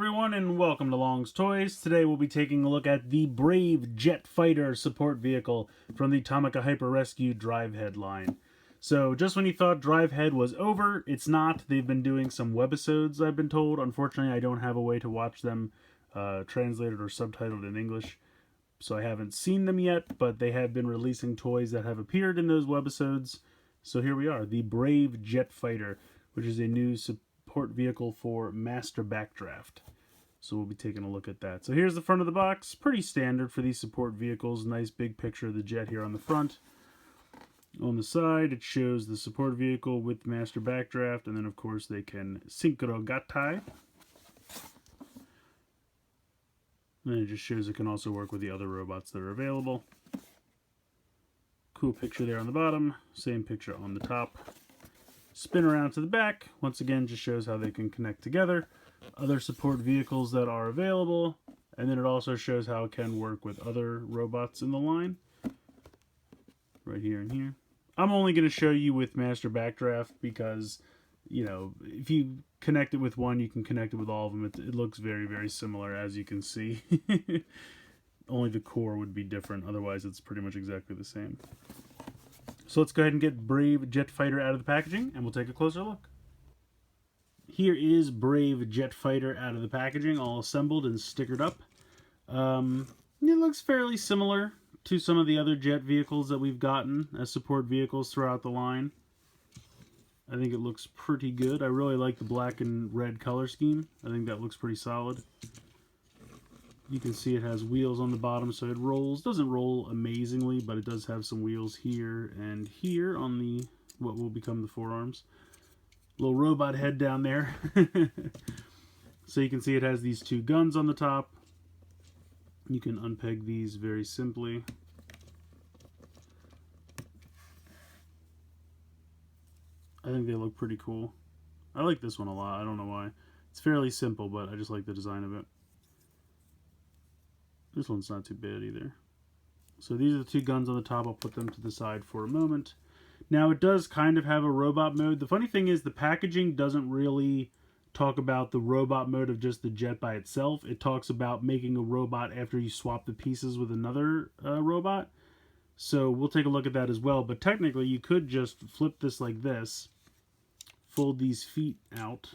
everyone, and welcome to Long's Toys. Today we'll be taking a look at the Brave Jet Fighter support vehicle from the Tomica Hyper Rescue Drivehead line. So just when you thought Drivehead was over, it's not. They've been doing some webisodes, I've been told. Unfortunately, I don't have a way to watch them translated or subtitled in English, so I haven't seen them yet, but they have been releasing toys that have appeared in those webisodes. So here we are, the Brave Jet Fighter, which is a new support vehicle for Master Backdraft. So we'll be taking a look at that. So here's the front of the box. Pretty standard for these support vehicles. Nice big picture of the jet here on the front. On the side, it shows the support vehicle with Master Backdraft, and then of course they can synchro gattai. And then it just shows it can also work with the other robots that are available. Cool picture there on the bottom. Same picture on the top. Spin around to the back. Once again, just shows how they can connect together. Other support vehicles that are available. And then it also shows how it can work with other robots in the line. Right here and here. I'm only going to show you with Master Backdraft because, you know, if you connect it with one, you can connect it with all of them. It looks very, very similar, as you can see. Only the core would be different. Otherwise, it's pretty much exactly the same. So let's go ahead and get Brave Jet Fighter out of the packaging, and we'll take a closer look. Here is Brave Jet Fighter out of the packaging, all assembled and stickered up. It looks fairly similar to some of the other jet vehicles that we've gotten as support vehicles throughout the line. I think it looks pretty good. I really like the black and red color scheme. I think that looks pretty solid. You can see it has wheels on the bottom, so it rolls. Doesn't roll amazingly, but it does have some wheels here and here on the what will become the forearms. Little robot head down there. So you can see it has these two guns on the top. You can unpeg these very simply. I think they look pretty cool. I like this one a lot. I don't know why. It's fairly simple, but I just like the design of it. This one's not too bad either. So these are the two guns on the top. I'll put them to the side for a moment. Now it does kind of have a robot mode. The funny thing is the packaging doesn't really talk about the robot mode of just the jet by itself. It talks about making a robot after you swap the pieces with another robot. So we'll take a look at that as well. But technically you could just flip this like this. Fold these feet out.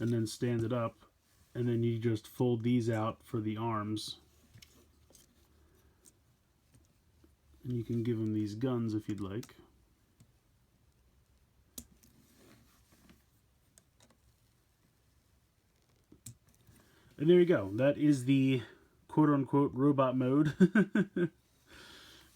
And then stand it up. And then you just fold these out for the arms. And you can give them these guns if you'd like. And there you go. That is the quote-unquote robot mode.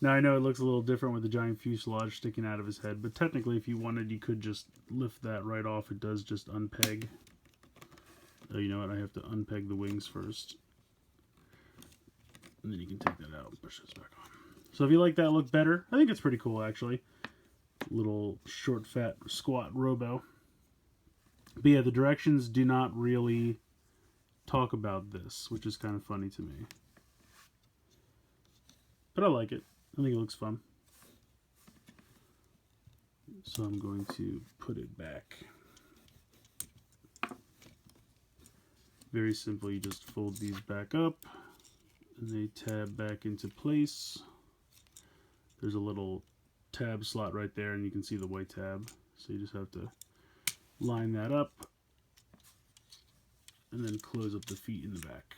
Now I know it looks a little different with the giant fuselage sticking out of his head, but technically if you wanted, you could just lift that right off. It does just unpeg. Oh, you know what? I have to unpeg the wings first. And then you can take that out and push this back on. So if you like that look better, I think it's pretty cool actually. Little short, fat, squat robo. But yeah, the directions do not really talk about this, which is kind of funny to me. But I like it. I think it looks fun. So I'm going to put it back. Very simple, you just fold these back up and they tab back into place. There's a little tab slot right there and you can see the white tab. So you just have to line that up and then close up the feet in the back.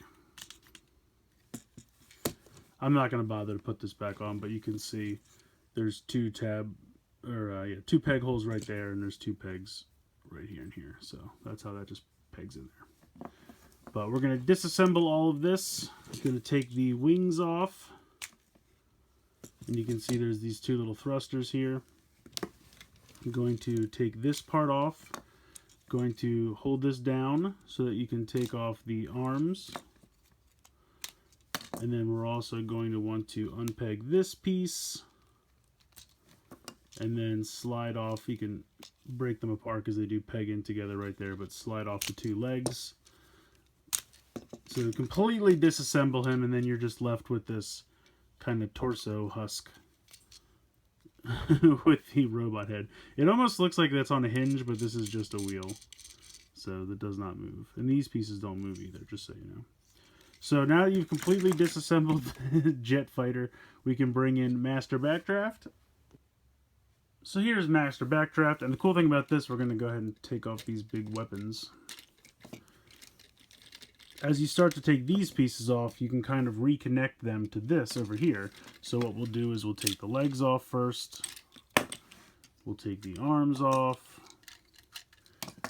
I'm not going to bother to put this back on, but you can see there's two two peg holes right there, and there's two pegs right here and here. So that's how that just pegs in there. But we're going to disassemble all of this. I'm going to take the wings off. And you can see there's these two little thrusters here. I'm going to take this part off. Going to hold this down so that you can take off the arms. And then we're also going to want to unpeg this piece. And then slide off. You can break them apart because they do peg in together right there. But slide off the two legs. So completely disassemble him, and then you're just left with this kind of torso husk with the robot head. It almost looks like that's on a hinge, but this is just a wheel. So that does not move. And these pieces don't move either, just so you know. So now that you've completely disassembled the jet fighter, we can bring in Master Backdraft. So here's Master Backdraft, and the cool thing about this, we're going to go ahead and take off these big weapons. As you start to take these pieces off, you can kind of reconnect them to this over here. So what we'll do is we'll take the legs off first, we'll take the arms off,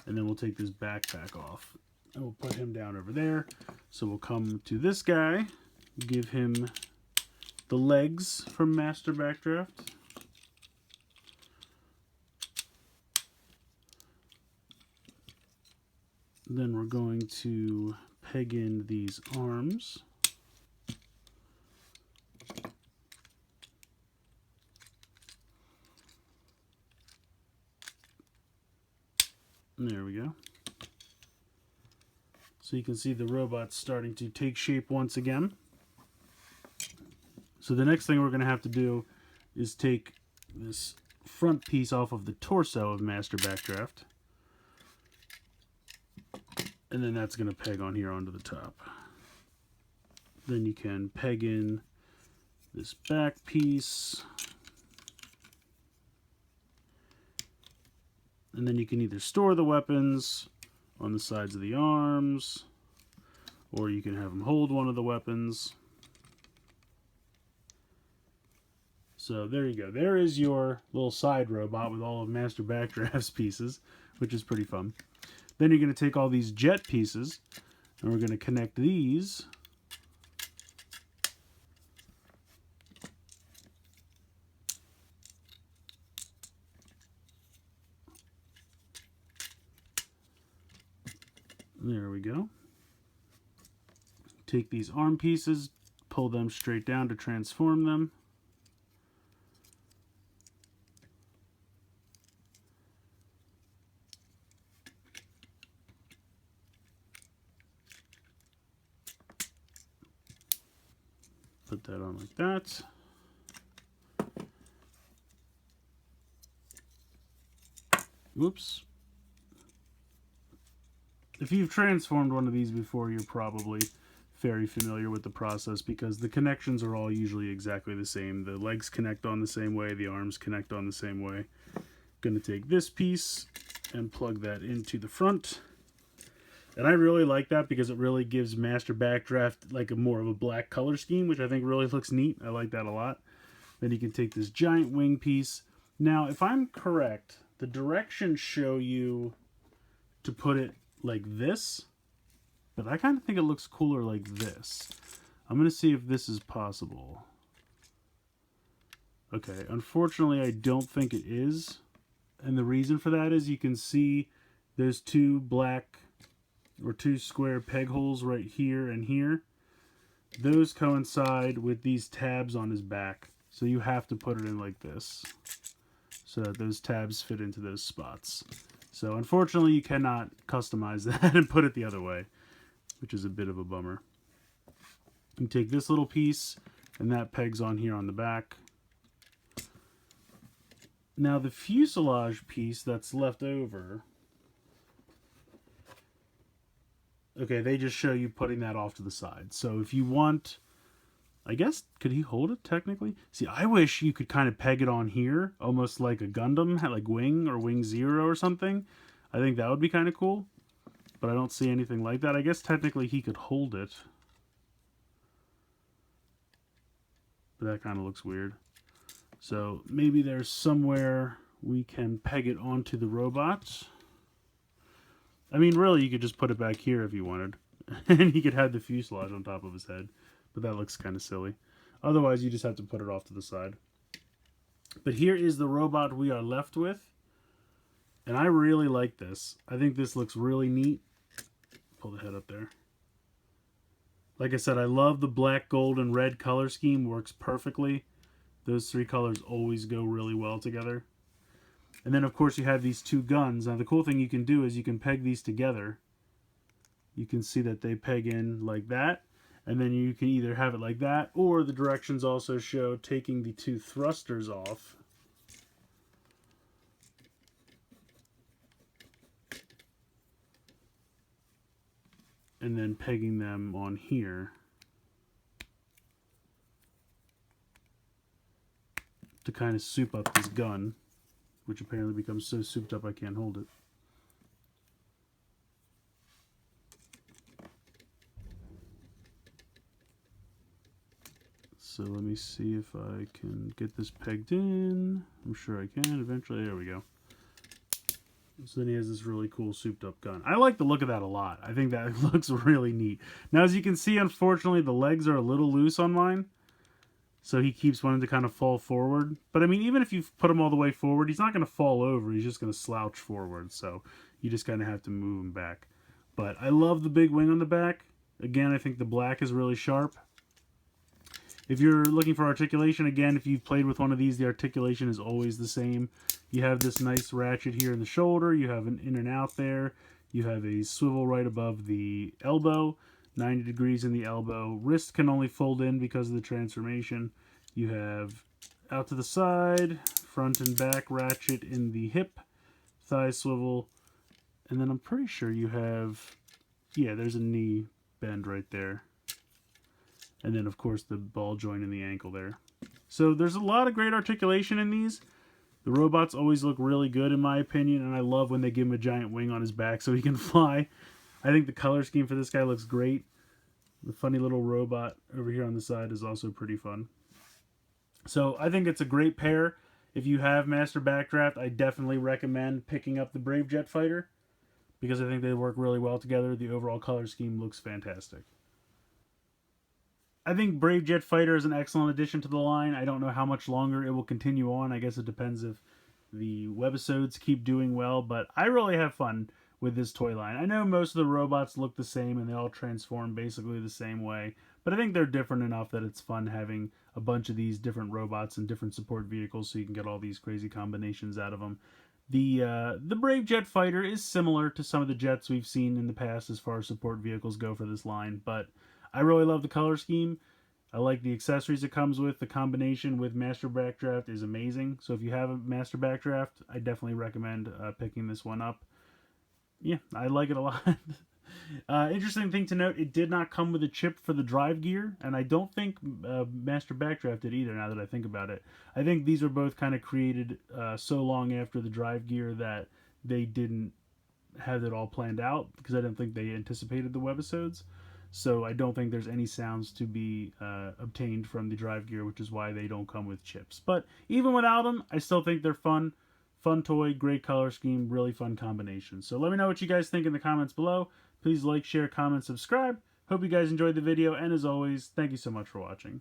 and then we'll take this backpack off. And we'll put him down over there. So we'll come to this guy, give him the legs from Master Backdraft. Then we're going to peg in these arms. There we go. So you can see the robot's starting to take shape once again. So the next thing we're going to have to do is take this front piece off of the torso of Master Backdraft. And then that's going to peg on here onto the top. Then you can peg in this back piece. And then you can either store the weapons on the sides of the arms, or you can have them hold one of the weapons. So there you go. There is your little side robot with all of Master Backdraft's pieces, which is pretty fun. Then you're going to take all these jet pieces, and we're going to connect these. There we go. Take these arm pieces, pull them straight down to transform them. Put that on like that. Whoops. If you've transformed one of these before, you're probably very familiar with the process because the connections are all usually exactly the same. The legs connect on the same way, the arms connect on the same way. Going to take this piece and plug that into the front. And I really like that because it really gives Master Backdraft like a more of a black color scheme, which I think really looks neat. I like that a lot. Then you can take this giant wing piece. Now, if I'm correct, the directions show you to put it like this, but I kind of think it looks cooler like this. I'm going to see if this is possible. Okay, unfortunately, I don't think it is. And the reason for that is you can see there's two black or two square peg holes right here and here. Those coincide with these tabs on his back. So you have to put it in like this so that those tabs fit into those spots. So unfortunately you cannot customize that and put it the other way, which is a bit of a bummer. You take this little piece and that pegs on here on the back. Now the fuselage piece that's left over, okay, they just show you putting that off to the side. So if you want, I guess, could he hold it technically? See, I wish you could kind of peg it on here, almost like a Gundam, like Wing or Wing Zero or something. I think that would be kind of cool, but I don't see anything like that. I guess technically he could hold it, but that kind of looks weird. So maybe there's somewhere we can peg it onto the robot. I mean, really, you could just put it back here if you wanted, and he could have the fuselage on top of his head, but that looks kind of silly. Otherwise, you just have to put it off to the side. But here is the robot we are left with, and I really like this. I think this looks really neat. Pull the head up there. Like I said, I love the black, gold, and red color scheme. Works perfectly. Those three colors always go really well together. And then, of course, you have these two guns. Now, the cool thing you can do is you can peg these together. You can see that they peg in like that. And then you can either have it like that, or the directions also show taking the two thrusters off. and then pegging them on here to kind of soup up this gun, which apparently becomes so souped up I can't hold it. So let me see if I can get this pegged in. I'm sure I can eventually. There we go. So then he has this really cool souped up gun. I like the look of that a lot. I think that looks really neat. Now, as you can see, unfortunately, the legs are a little loose on mine. So he keeps wanting to kind of fall forward. But I mean, even if you put him all the way forward, he's not going to fall over. He's just going to slouch forward. So you just kind of have to move him back. But I love the big wing on the back. Again, I think the black is really sharp. If you're looking for articulation, again, if you've played with one of these, the articulation is always the same. You have this nice ratchet here in the shoulder. You have an in and out there. You have a swivel right above the elbow, 90 degrees in the elbow. Wrist can only fold in because of the transformation. You have out to the side, front and back ratchet in the hip, thigh swivel, and then I'm pretty sure you have, yeah, there's a knee bend right there. And then, of course, the ball joint in the ankle there. So there's a lot of great articulation in these. The robots always look really good, in my opinion, and I love when they give him a giant wing on his back so he can fly. I think the color scheme for this guy looks great. The funny little robot over here on the side is also pretty fun. So I think it's a great pair. If you have Master Backdraft, I definitely recommend picking up the Brave Jet Fighter because I think they work really well together. The overall color scheme looks fantastic. I think Brave Jet Fighter is an excellent addition to the line. I don't know how much longer it will continue on. I guess it depends if the webisodes keep doing well, but I really have fun with this toy line. I know most of the robots look the same and they all transform basically the same way, but I think they're different enough that it's fun having a bunch of these different robots and different support vehicles so you can get all these crazy combinations out of them. The Brave Jet Fighter is similar to some of the jets we've seen in the past as far as support vehicles go for this line, but I really love the color scheme. I like the accessories it comes with. The combination with Master Backdraft is amazing. So if you have a Master Backdraft, I definitely recommend picking this one up. Yeah, I like it a lot. Interesting thing to note, it did not come with a chip for the drive gear, and I don't think Master Backdraft did either, now that I think about it. I think these were both kind of created so long after the drive gear that they didn't have it all planned out, because I didn't think they anticipated the webisodes. So I don't think there's any sounds to be obtained from the drive gear, which is why they don't come with chips. But even without them, I still think they're fun. Fun toy, great color scheme, really fun combination. So let me know what you guys think in the comments below. Please like, share, comment, subscribe. Hope you guys enjoyed the video, and as always, thank you so much for watching.